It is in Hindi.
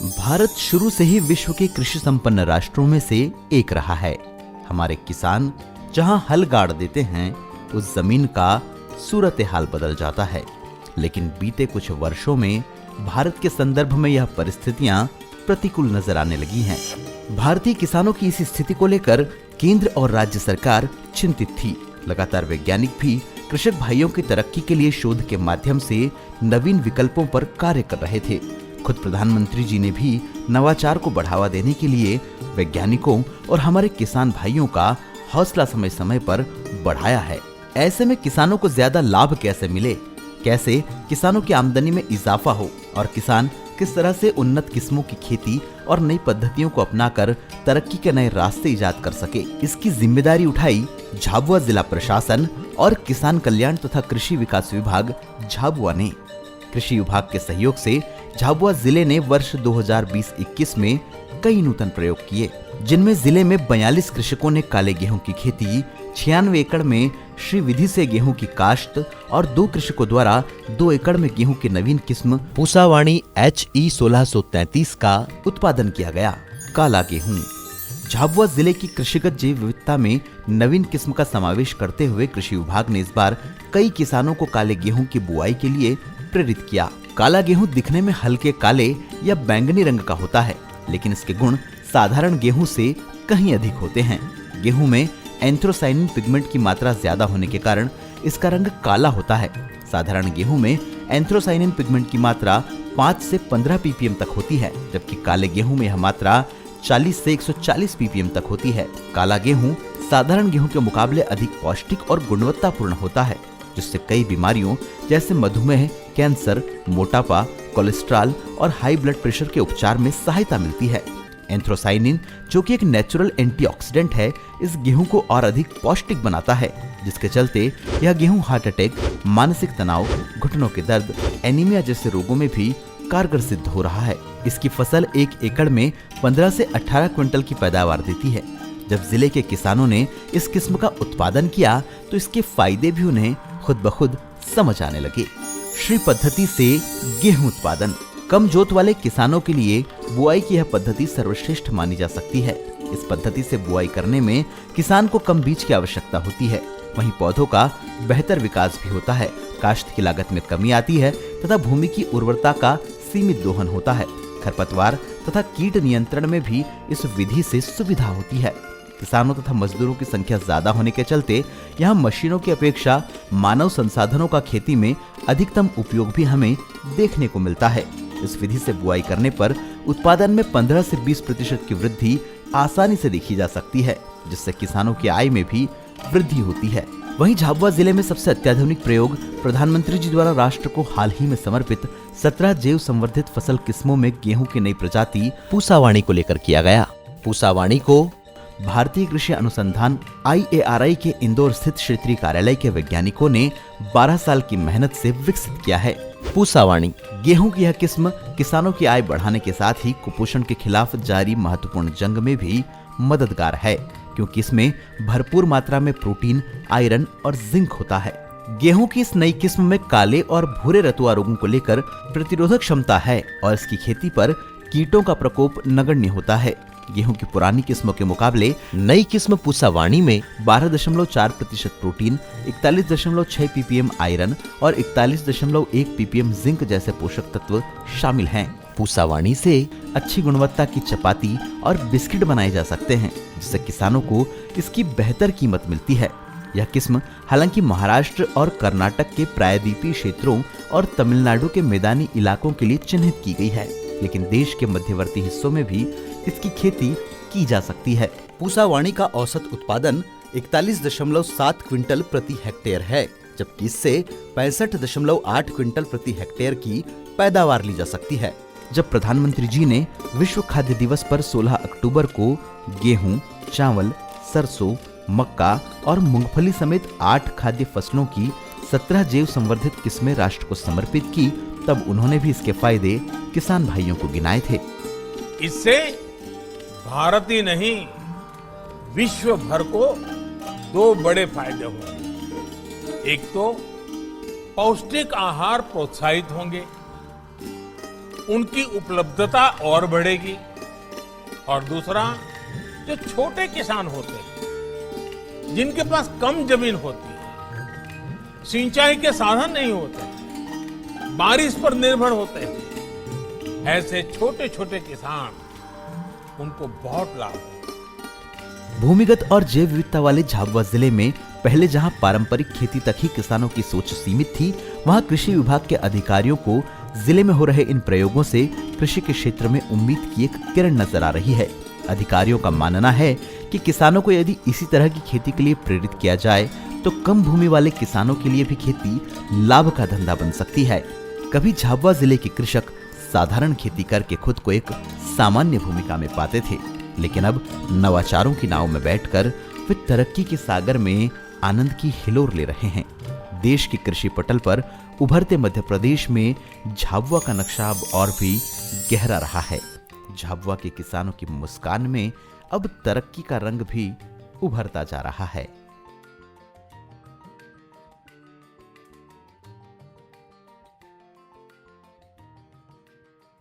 भारत शुरू से ही विश्व के कृषि संपन्न राष्ट्रों में से एक रहा है। हमारे किसान जहां हल गाड़ देते हैं, उस जमीन का सूरत हाल बदल जाता है। लेकिन बीते कुछ वर्षों में भारत के संदर्भ में यह परिस्थितियां प्रतिकूल नजर आने लगी हैं। भारतीय किसानों की इस स्थिति को लेकर केंद्र और राज्य सरकार चिंतित थी। लगातार वैज्ञानिक भी कृषक भाइयों की तरक्की के लिए शोध के माध्यम से नवीन विकल्पों पर कार्य कर रहे थे। खुद प्रधानमंत्री जी ने भी नवाचार को बढ़ावा देने के लिए वैज्ञानिकों और हमारे किसान भाइयों का हौसला समय समय पर बढ़ाया है। ऐसे में किसानों को ज्यादा लाभ कैसे मिले, कैसे किसानों की आमदनी में इजाफा हो और किसान किस तरह से उन्नत किस्मों की खेती और नई पद्धतियों को अपनाकर तरक्की के नए रास्ते इजाद कर सके, इसकी जिम्मेदारी उठाई झाबुआ जिला प्रशासन और किसान कल्याण तथा कृषि विकास विभाग झाबुआ ने। कृषि विभाग के सहयोग से झाबुआ जिले ने वर्ष 2020-21 में कई नूतन प्रयोग किए, जिनमें जिले में 42 कृषकों ने काले गेहूं की खेती, 96 एकड़ में श्री विधि से गेहूं की काश्त और 2 कृषकों द्वारा 2 एकड़ में गेहूं की नवीन किस्म पूसावाणी HE 1633 का उत्पादन किया गया। काला गेहूं झाबुआ जिले की कृषिगत जैव विविधता में नवीन किस्म का समावेश करते हुए कृषि विभाग ने इस बार कई किसानों को काले गेहूं की बुआई के लिए प्रेरित किया। काला गेहूं दिखने में हल्के काले या बैंगनी रंग का होता है, लेकिन इसके गुण साधारण गेहूं से कहीं अधिक होते हैं। गेहूं में एंथ्रोसाइनिन पिगमेंट की मात्रा ज्यादा होने के कारण इसका रंग काला होता है। साधारण गेहूं में एंथ्रोसाइनिन पिगमेंट की मात्रा 5 से 15 ppm तक होती है, जबकि काले गेहूं में यह मात्रा 40 से 140 ppm तक होती है। काला गेहूं साधारण गेहूं के मुकाबले अधिक पौष्टिक और गुणवत्तापूर्ण होता है, जिससे कई बीमारियों जैसे मधुमेह, कैंसर, मोटापा, कोलेस्ट्रॉल और हाई ब्लड प्रेशर के उपचार में सहायता मिलती है। एंथ्रोसाइनिन, जो कि एक नेचुरल एंटीऑक्सीडेंट है, इस गेहूं को और अधिक पौष्टिक बनाता है, जिसके चलते यह गेहूं हार्ट अटैक, मानसिक तनाव, घुटनों के दर्द, एनीमिया जैसे रोगों में भी कारगर सिद्ध हो रहा है। इसकी फसल 1 एकड़ में 15 से 18 क्विंटल की पैदावार देती है। जब जिले के किसानों ने इस किस्म का उत्पादन किया तो इसके फायदे भी उन्हें खुद ब खुद समझ आने लगे। श्री पद्धति से गेहूं उत्पादन कम जोत वाले किसानों के लिए बुआई की यह पद्धति सर्वश्रेष्ठ मानी जा सकती है। इस पद्धति से बुआई करने में किसान को कम बीज की आवश्यकता होती है, वहीं पौधों का बेहतर विकास भी होता है। काश्त की लागत में कमी आती है तथा भूमि की उर्वरता का सीमित दोहन होता है। खरपतवार तथा कीट नियंत्रण में भी इस विधि से सुविधा होती है। किसानों तथा मजदूरों की संख्या ज्यादा होने के चलते यहाँ मशीनों की अपेक्षा मानव संसाधनों का खेती में अधिकतम उपयोग भी हमें देखने को मिलता है। इस विधि से बुआई करने पर उत्पादन में 15 से 20% की वृद्धि आसानी से देखी जा सकती है, जिससे किसानों की आय में भी वृद्धि होती है। वहीं झाबुआ जिले में सबसे अत्याधुनिक प्रयोग प्रधानमंत्री जी द्वारा राष्ट्र को हाल ही में समर्पित 17 जैव संवर्धित फसल किस्मों में गेहूं की नई प्रजाति पूसावाणी को लेकर किया गया। पूसावाणी को भारतीय कृषि अनुसंधान IARI के इंदौर स्थित क्षेत्रीय कार्यालय के वैज्ञानिकों ने 12 साल की मेहनत से विकसित किया है। पूसावाणी गेहूं की यह किस्म किसानों की आय बढ़ाने के साथ ही कुपोषण के खिलाफ जारी महत्वपूर्ण जंग में भी मददगार है, क्योंकि इसमें भरपूर मात्रा में प्रोटीन, आयरन और जिंक होता है। गेहूं की इस नई किस्म में काले और भूरे रतुआ रोगों को लेकर प्रतिरोधक क्षमता है और इसकी खेती पर कीटों का प्रकोप नगण्य होता है। गेहूं की पुरानी किस्मों के मुकाबले नई किस्म पूसावाणी में 12.4% प्रोटीन, 41.6 ppm आयरन और 41.1 ppm जिंक जैसे पोषक तत्व शामिल हैं। पूसावाणी से अच्छी गुणवत्ता की चपाती और बिस्किट बनाए जा सकते हैं, जिससे किसानों को इसकी बेहतर कीमत मिलती है। यह किस्म हालांकि महाराष्ट्र और कर्नाटक के प्रायद्वीपीय क्षेत्रों और तमिलनाडु के मैदानी इलाकों के लिए चिन्हित की गई है, लेकिन देश के मध्यवर्ती हिस्सों में भी इसकी खेती की जा सकती है। पूसावाणी का औसत उत्पादन 41.7 क्विंटल प्रति हेक्टेयर है, जबकि इससे 65.8 क्विंटल प्रति हेक्टेयर की पैदावार ली जा सकती है। जब प्रधानमंत्री जी ने विश्व खाद्य दिवस पर 16 अक्टूबर को गेहूं, चावल, सरसों, मक्का और मूंगफली समेत 8 खाद्य फसलों की 17 जैव संवर्धित किस्में राष्ट्र को समर्पित की, तब उन्होंने भी इसके फायदे किसान भाइयों को गिनाए थे। इससे भारत ही नहीं, विश्व भर को 2 बड़े फायदे होंगे। एक तो पौष्टिक आहार प्रोत्साहित होंगे, उनकी उपलब्धता और बढ़ेगी। और दूसरा, जो छोटे किसान होते हैं, जिनके पास कम जमीन होती है, सिंचाई के साधन नहीं होते, बारिश पर निर्भर होते हैं, ऐसे छोटे छोटे किसान, उनको बहुत लाभ है। भूमिगत और जैव विविधता वाले झाबुआ जिले में पहले जहां पारंपरिक खेती तक ही किसानों की सोच सीमित थी, वहां कृषि विभाग के अधिकारियों को जिले में हो रहे इन प्रयोगों से कृषि के क्षेत्र में उम्मीद की एक किरण नजर आ रही है। अधिकारियों का मानना है कि किसानों को यदि इसी तरह की खेती के लिए प्रेरित किया जाए तो कम भूमि वाले किसानों के लिए भी खेती लाभ का धंधा बन सकती है। कभी झाबुआ जिले के कृषक साधारण खेती करके खुद को एक सामान्य भूमिका में पाते थे, लेकिन अब नवाचारों की नाव में बैठकर वे तरक्की के सागर में आनंद की हिलोर ले रहे हैं। देश की कृषि पटल पर उभरते मध्य प्रदेश में झाबुआ का नक्शा अब और भी गहरा रहा है। झाबुआ के किसानों की मुस्कान में अब तरक्की का रंग भी उभरता जा रहा है।